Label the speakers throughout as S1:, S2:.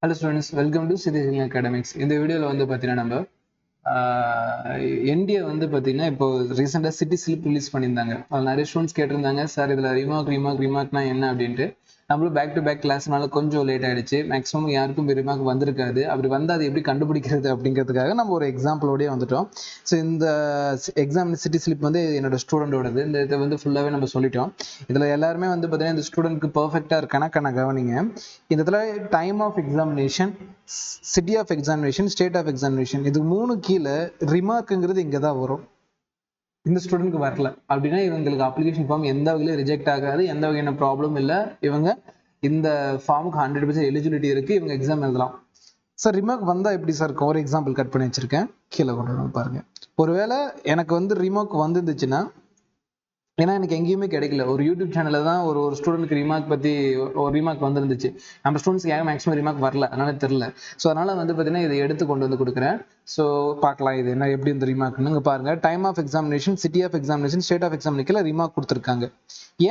S1: Hello students, welcome to சிதிசிங் academics. இந்த வீடியோவில் வந்து பார்த்தீங்கன்னா நம்ம என்டிஏ வந்து பார்த்தீங்கன்னா இப்போ ரீசெண்டாக சிட்டி ஸ்லிப் ரிலீஸ் பண்ணியிருந்தாங்க. அதில் நிறைய ஸ்டூடெண்ட்ஸ் கேட்டிருந்தாங்க, சார் இதில் ரிமார்க்னா என்ன அப்படின்ட்டு. நம்மளும் பேக் டு பேக் கிளாஸ்னால கொஞ்சம் லேட் ஆகிடுச்சு. மேக்ஸிமம் யாருக்கும் ரிமார்க் வந்திருக்காது. அப்படி வந்து அது எப்படி கண்டுபிடிக்கிறது அப்படிங்கிறதுக்காக நம்ம ஒரு எக்ஸாம்பிளோடய வந்துட்டோம். ஸோ இந்த எக்ஸாம் சிட்டி ஸ்லிப் வந்து என்னோட ஸ்டூடெண்டோடது. இந்த இதை வந்து ஃபுல்லாகவே நம்ம சொல்லிட்டோம். இதில் எல்லாருமே வந்து பார்த்தீங்கன்னா இந்த ஸ்டூடெண்ட்க்கு பர்ஃபெக்டாக இருக்கான கவனிங்க. இந்த இடத்துல time of examination, city of examination, state of examination, இது 3 கீழே ரிமார்க்குங்கிறது இங்கே தான் வரும். இந்த ஸ்டூடெண்ட்க்கு வரல அப்படின்னா இவங்களுக்கு அப்ளிகேஷன் ஃபார்ம் எந்த வகையிலும் ரிஜெக்ட் ஆகாது, எந்த வகையான ப்ராப்ளம் இல்லை. இவங்க இந்த ஃபார்முக்கு 100% எலிஜிபிலிட்டி இருக்கு, இவங்க எக்ஸாம் எழுதலாம். சார் ரிமார்க் வந்தா எப்படி சார் இருக்கும்? ஒரு எக்ஸாம்பிள் கட் பண்ணி வச்சிருக்கேன், கீழே கொண்டு பாருங்க. ஒருவேளை எனக்கு வந்து ரிமார்க் வந்துருந்துச்சுன்னா, ஏன்னா எனக்கு எங்கேயுமே கிடைக்கல, ஒரு யூடியூப் சேனலில் தான் ஒரு ஸ்டூடெண்ட்க்கு ரிமார்க் பற்றி ஒரு ரிமார்க் வந்துருந்துச்சு. நம்ம ஸ்டூடெண்ட்ஸ்க்கு ஏன் மேக்ஸிமம் ரிமார்க் வரல, அதனால தெரியல. ஸோ அதனால் வந்து பார்த்தீங்கன்னா இதை எடுத்து கொண்டு வந்து கொடுக்குறேன். ஸோ பார்க்கலாம் இது என்ன எப்படி இந்த ரிமார்க்னு பாருங்க. Time of examination, city of examination, state of எக்ஸாமினேஷன்ல ரிமார்க் கொடுத்துருக்காங்க.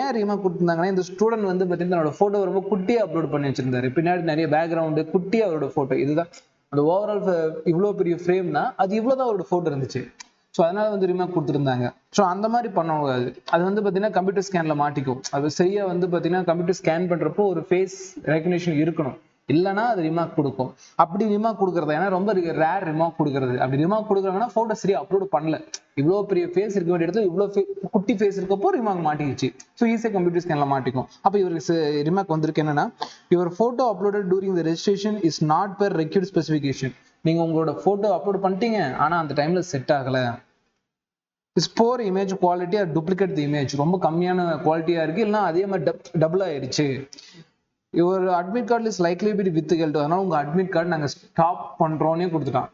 S1: ஏன் ரிமார்க் கொடுத்துருந்தாங்கன்னா, இந்த ஸ்டூடெண்ட் வந்து பார்த்தீங்கன்னா அவரோட ஃபோட்டோ ரொம்ப குட்டியாக அப்லோட் பண்ணி வச்சிருந்தாரு. பின்னாடி நிறைய பேக்ரவுண்டு குட்டியாக அவரோட ஃபோட்டோ. இதுதான் அந்த ஓவரால் இவ்வளோ பெரிய ஃப்ரேம்னா அது இவ்வளோதான் அவரோட ஃபோட்டோ இருந்துச்சு. ஸோ அதனால வந்து ரிமார்க் கொடுத்துருந்தாங்க. ஸோ அந்த மாதிரி பண்ணக்கூடாது. அது வந்து பார்த்தீங்கன்னா கம்ப்யூட்டர் ஸ்கேனில் மாட்டிக்கும். அது சரியா வந்து பார்த்தீங்கன்னா கம்ப்யூட்டர் ஸ்கேன் பண்ணுறப்போ ஒரு ஃபேஸ் ரெகக்னிஷன் இருக்கணும், இல்லைனா அது ரிமார்க் கொடுக்கும். அப்படி ரிமார்க் கொடுக்குறது ஏன்னா ரொம்ப ரேர் ரிமார்க் கொடுக்குறது. அப்படி ரிமார்க் கொடுக்குறாங்கன்னா ஃபோட்டோ சரியா அப்லோட் பண்ணல. இவ்வளோ பெரிய ஃபேஸ் இருக்க வேண்டிய இடத்துல இவ்வளோ குட்டி ஃபேஸ் இருக்கப்போ ரிமார்க் மாட்டிக்கிச்சு. ஸோ ஈஸியாக கம்ப்யூட்டர் ஸ்கேனில் மாட்டிக்கும். அப்போ இவருக்கு ரிமார்க் வந்திருக்கு என்னன்னா, your photo uploaded during the registration is not per required specification. நீங்கள் உங்களோட ஃபோட்டோ அப்லோட் பண்ணிட்டீங்க, ஆனால் அந்த டைமில் செட் ஆகலை. Is poor image quality or duplicate the image. ரொம்ப கம்மியான குவாலிட்டியா இருக்கு, இல்லைன்னா அதே மாதிரி டபுள் ஆயிடுச்சு. Your admit card is likely be withheld. அதனால உங்க அட்மிட் கார்டு நாங்கள் ஸ்டாப் பண்றோன்னே கொடுத்துட்டான்.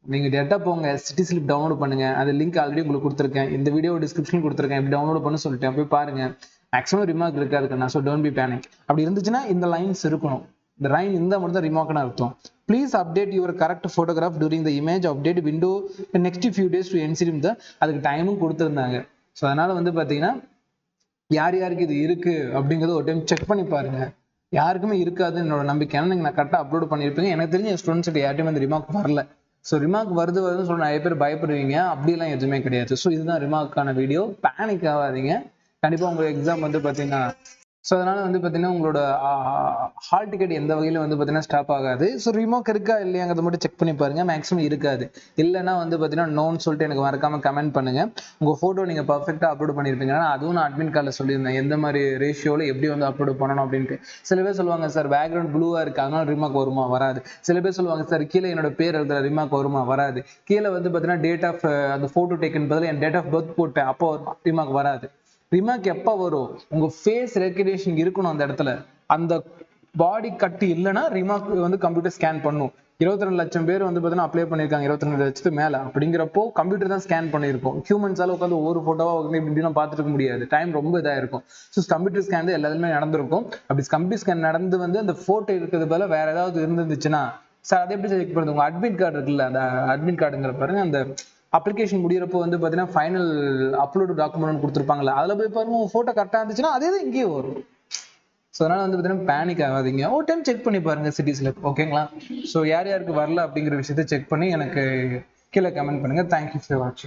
S1: நீங்க டேட்டா போங்க, சிட்டி ஸ்லிப் டவுன்லோட் பண்ணுங்க. அது லிங்க் ஆல்ரெடி உங்களுக்கு கொடுத்துருக்கேன், இந்த வீடியோ டிஸ்கிரிப்ஷன் கொடுத்துருக்கேன், இப்படி டவுன்லோட் பண்ண சொல்லிட்டேன், போய் பாருங்க. மேக்ஸிமம் ரிமார்க் இருக்காதுக்கண்ணா. So don't be panic. அப்படி இருந்துச்சுன்னா இந்த லைன்ஸ் இருக்கணும். இந்த லைன் இந்த மட்டும் தான் ரிமார்க்னு அர்த்தம். Please update your correct photograph during the image update window the next few days to ensure the அதுக்கு டைமும் கொடுத்துருந்தாங்க. ஸோ அதனால வந்து பார்த்தீங்கன்னா யார் யாருக்கு இது இருக்கு அப்படிங்கிறது ஒரு டைம் செக் பண்ணி பாருங்க. யாருக்குமே இருக்காதுன்னு என்னோட நம்பிக்கை. ஏன்னா நான் கரெக்டாக அப்லோட் பண்ணியிருப்பீங்க. எனக்கு தெரிஞ்ச ஸ்டூடெண்ட்ஸ்க்கு யார்ட்டையுமே அந்த ரிமார்க் வரல. ஸோ ரிமார்க் வருதுன்னு சொல்லி நிறைய பேர் பயப்படுவீங்க. அப்படிலாம் எதுவுமே கிடையாது. ஸோ இதுதான் ரிமார்க்கான வீடியோ. பேனிக் ஆகாதீங்க. கண்டிப்பாக உங்கள் எக்ஸாம் வந்து பார்த்தீங்கன்னா ஸோ அதனால வந்து பார்த்தீங்கன்னா உங்களோட ஹால் டிக்கெட் எந்த வகையில வந்து பார்த்தீங்கன்னா ஸ்டாப் ஆகாது. ஸோ ரிமார்க் இருக்கா இல்லையாங்கிறத மட்டும் செக் பண்ணி பாருங்க. மேக்ஸிமம் இருக்காது. இல்லைன்னா வந்து பார்த்தீங்கன்னா நோன்னு சொல்லிட்டு எனக்கு மறக்காம கமெண்ட் பண்ணுங்க. உங்க ஃபோட்டோ நீங்க பர்ஃபெக்டாக அப்லோட் பண்ணியிருப்பீங்க. அதுவும் நான் அட்மிட் கார்டில் சொல்லியிருந்தேன் எந்த மாதிரி ரேஷியோவில் எப்படி வந்து அப்லோட் பண்ணணும் அப்படின்ட்டு. சில பேர் சொல்லுவாங்க, சார் பேக்ரவுண்ட் ப்ளூவா இருக்கு அதனால ரிமார்க் வருமா? வராது. சில பேர் சொல்லுவாங்க, சார் கீழே என்னோட பேர் எழுதுற ரிமார்க் வருமா? வராது. கீழே வந்து பார்த்தீங்கன்னா டேட் ஆஃப் அந்த ஃபோட்டோ டேக்கன் பதில் என் டேட் ஆஃப் பர்த் போட்டேன், அப்போ ரிமார்க் வராது. ரிமார்க் எப்ப வரும்? உங்க ஃபேஸ் ரெகக்னிஷன் இருக்கணும் அந்த இடத்துல. அந்த பாடி கட்டு இல்லைன்னா ரிமார்க் வந்து கம்ப்யூட்டர் ஸ்கேன் பண்ணும். 22 லட்சம் பேர் வந்து பார்த்தீங்கன்னா அப்ளை பண்ணியிருக்காங்க, 22 லட்சத்துக்கு மேல. அப்படிங்கிறப்போ கம்ப்யூட்டர் தான் ஸ்கேன் பண்ணியிருக்கோம். ஹியூமன்ஸால உட்காந்து ஒவ்வொரு ஃபோட்டோவா வந்து இப்படிலாம் பார்த்துருக்க முடியாது. டைம் ரொம்ப இதாக இருக்கும். ஸோ கம்ப்யூட்டர் ஸ்கேன் எல்லாத்துமே நடந்திருக்கும். அப்படி கம்ப்யூட்டர் ஸ்கேன் நடந்து வந்து அந்த ஃபோட்டோ இருக்கிறது போல வேற ஏதாவது இருந்துச்சுன்னா, சார் அதை எப்படி செக் பண்ணுறது? உங்க அட்மிட் கார்டு இருக்குல்ல, அந்த அட்மிட் கார்டுங்கிற பாருங்க, அந்த அப்ளிகேஷன் முடியறப்போ வந்து பார்த்தீங்கன்னா ஃபைனல் அப்லோடு டாக்குமெண்ட் கொடுத்துருப்பாங்கல்ல, அதில் போய் பாருங்க உங்க ஃபோட்டோ கரெக்டாக இருந்துச்சுன்னா அதே தான் இங்கேயும் வரும். ஸோ அதனால வந்து பார்த்தீங்கன்னா பேனிக் ஆகாதீங்க. ஒரு டைம் செக் பண்ணி பாருங்க சிட்டிஸ்ல. ஓகேங்களா? ஸோ யார் யாருக்கு வரல அப்படிங்கிற விஷயத்த செக் பண்ணி எனக்கு கீழே கமெண்ட் பண்ணுங்க. தேங்க்யூ ஃபார் வாட்சிங்.